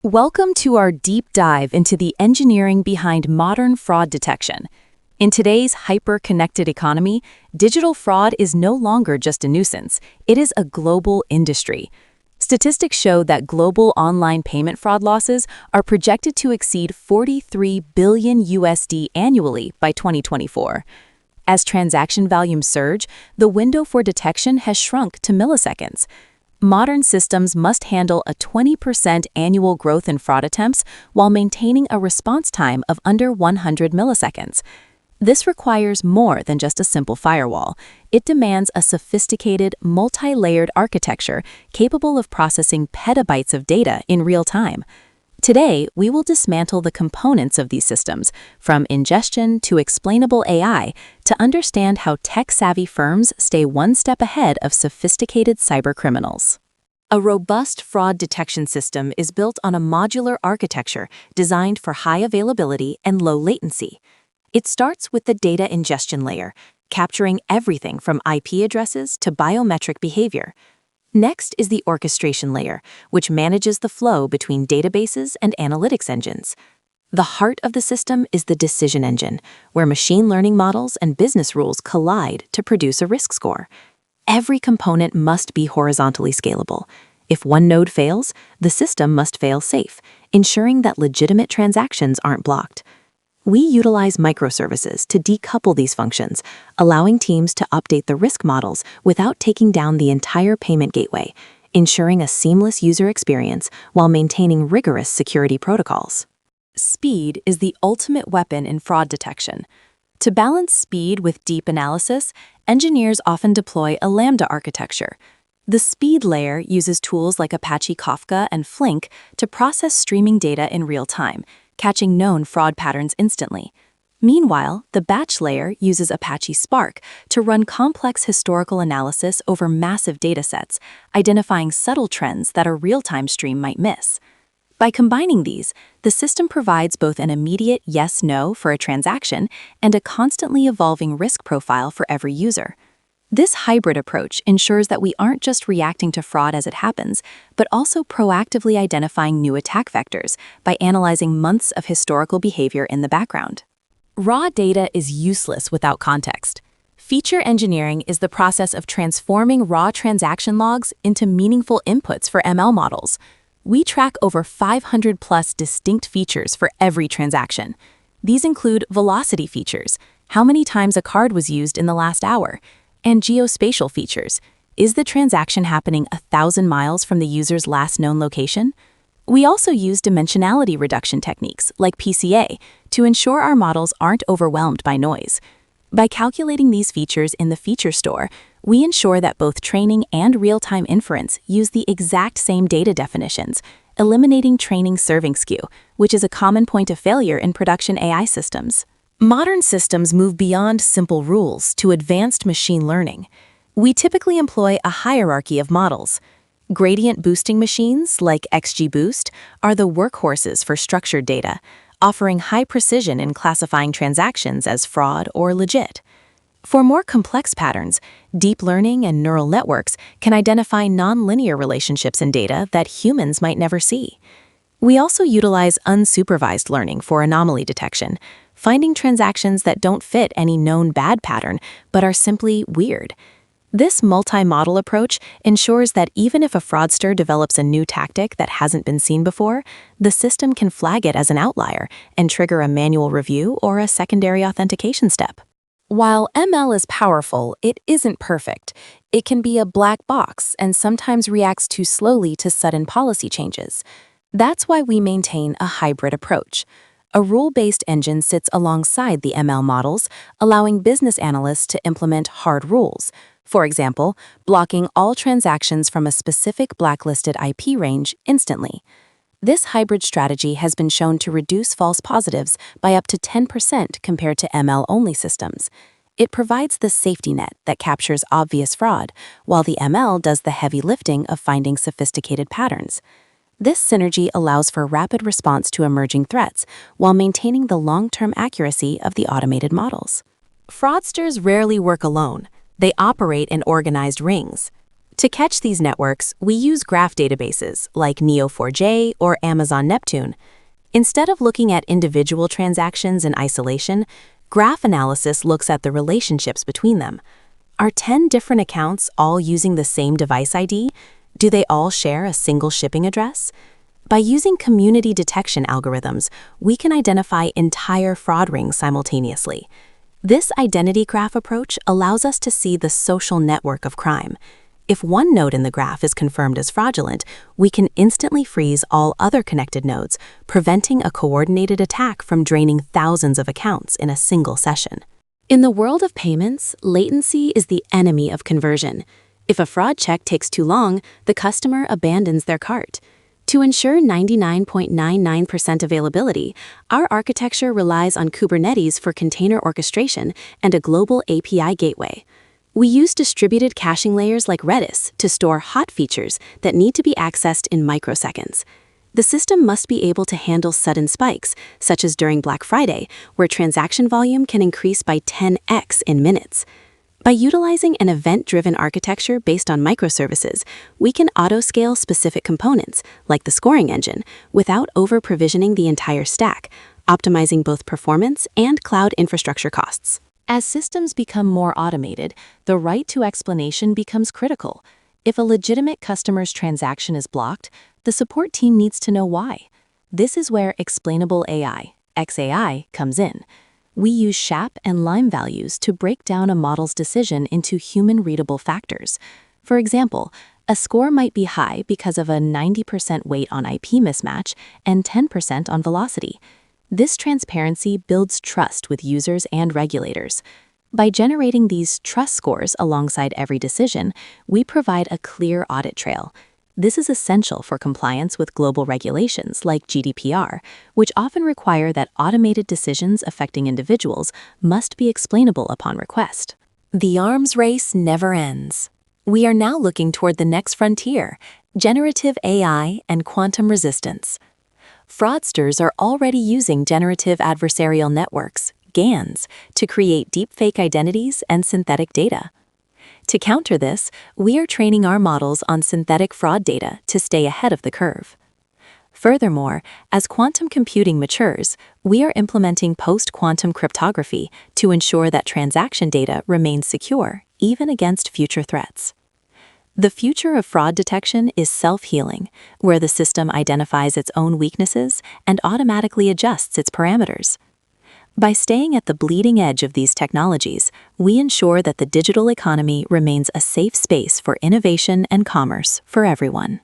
Welcome to our deep dive into the engineering behind modern fraud detection. In today's hyper-connected economy, digital fraud is no longer just a nuisance, it is a global industry. Statistics show that global online payment fraud losses are projected to exceed 43 billion USD annually by 2024. As transaction volumes surge, the window for detection has shrunk to milliseconds. Modern systems must handle a 20% annual growth in fraud attempts while maintaining a response time of under 100 milliseconds. This requires more than just a simple firewall. It demands a sophisticated, multi-layered architecture capable of processing petabytes of data in real time. Today, we will dismantle the components of these systems, from ingestion to explainable AI, to understand how tech-savvy firms stay one step ahead of sophisticated cybercriminals. A robust fraud detection system is built on a modular architecture designed for high availability and low latency. It starts with the data ingestion layer, capturing everything from IP addresses to biometric behavior. Next is the orchestration layer, which manages the flow between databases and analytics engines. The heart of the system is the decision engine, where machine learning models and business rules collide to produce a risk score. Every component must be horizontally scalable. If one node fails, the system must fail safe, ensuring that legitimate transactions aren't blocked. We utilize microservices to decouple these functions, allowing teams to update the risk models without taking down the entire payment gateway, ensuring a seamless user experience while maintaining rigorous security protocols. Speed is the ultimate weapon in fraud detection. To balance speed with deep analysis, engineers often deploy a Lambda architecture. The speed layer uses tools like Apache Kafka and Flink to process streaming data in real time, catching known fraud patterns instantly. Meanwhile, the batch layer uses Apache Spark to run complex historical analysis over massive datasets, identifying subtle trends that a real-time stream might miss. By combining these, the system provides both an immediate yes-no for a transaction and a constantly evolving risk profile for every user. This hybrid approach ensures that we aren't just reacting to fraud as it happens, but also proactively identifying new attack vectors by analyzing months of historical behavior in the background. Raw data is useless without context. Feature engineering is the process of transforming raw transaction logs into meaningful inputs for ML models. We track over 500+ distinct features for every transaction. These include velocity features, how many times a card was used in the last hour, and geospatial features. Is the transaction happening 1,000 miles from the user's last known location? We also use dimensionality reduction techniques, like PCA, to ensure our models aren't overwhelmed by noise. By calculating these features in the feature store, we ensure that both training and real-time inference use the exact same data definitions, eliminating training serving skew, which is a common point of failure in production AI systems. Modern systems move beyond simple rules to advanced machine learning. We typically employ a hierarchy of models. Gradient boosting machines, like XGBoost, are the workhorses for structured data, offering high precision in classifying transactions as fraud or legit. For more complex patterns, deep learning and neural networks can identify nonlinear relationships in data that humans might never see. We also utilize unsupervised learning for anomaly detection, finding transactions that don't fit any known bad pattern but are simply weird. This multi-model approach ensures that even if a fraudster develops a new tactic that hasn't been seen before, the system can flag it as an outlier and trigger a manual review or a secondary authentication step. While ML is powerful, it isn't perfect. It can be a black box and sometimes reacts too slowly to sudden policy changes. That's why we maintain a hybrid approach. A rule-based engine sits alongside the ML models, allowing business analysts to implement hard rules. For example, blocking all transactions from a specific blacklisted IP range instantly. This hybrid strategy has been shown to reduce false positives by up to 10% compared to ML-only systems. It provides the safety net that captures obvious fraud, while the ML does the heavy lifting of finding sophisticated patterns. This synergy allows for rapid response to emerging threats while maintaining the long-term accuracy of the automated models. Fraudsters rarely work alone. They operate in organized rings. To catch these networks, we use graph databases like Neo4j or Amazon Neptune. Instead of looking at individual transactions in isolation, graph analysis looks at the relationships between them. Are 10 different accounts all using the same device ID? Do they all share a single shipping address? By using community detection algorithms, we can identify entire fraud rings simultaneously. This identity graph approach allows us to see the social network of crime. If one node in the graph is confirmed as fraudulent, we can instantly freeze all other connected nodes, preventing a coordinated attack from draining thousands of accounts in a single session. In the world of payments, latency is the enemy of conversion. If a fraud check takes too long, the customer abandons their cart. To ensure 99.99% availability, our architecture relies on Kubernetes for container orchestration and a global API gateway. We use distributed caching layers like Redis to store hot features that need to be accessed in microseconds. The system must be able to handle sudden spikes, such as during Black Friday, where transaction volume can increase by 10x in minutes. By utilizing an event-driven architecture based on microservices, we can auto-scale specific components, like the scoring engine, without over-provisioning the entire stack, optimizing both performance and cloud infrastructure costs. As systems become more automated, the right to explanation becomes critical. If a legitimate customer's transaction is blocked, the support team needs to know why. This is where explainable AI, XAI, comes in. We use SHAP and LIME values to break down a model's decision into human-readable factors. For example, a score might be high because of a 90% weight on IP mismatch and 10% on velocity. This transparency builds trust with users and regulators. By generating these trust scores alongside every decision, we provide a clear audit trail. This is essential for compliance with global regulations like GDPR, which often require that automated decisions affecting individuals must be explainable upon request. The arms race never ends. We are now looking toward the next frontier, generative AI and quantum resistance. Fraudsters are already using generative adversarial networks, GANs, to create deepfake identities and synthetic data. To counter this, we are training our models on synthetic fraud data to stay ahead of the curve. Furthermore, as quantum computing matures, we are implementing post-quantum cryptography to ensure that transaction data remains secure, even against future threats. The future of fraud detection is self-healing, where the system identifies its own weaknesses and automatically adjusts its parameters. By staying at the bleeding edge of these technologies, we ensure that the digital economy remains a safe space for innovation and commerce for everyone.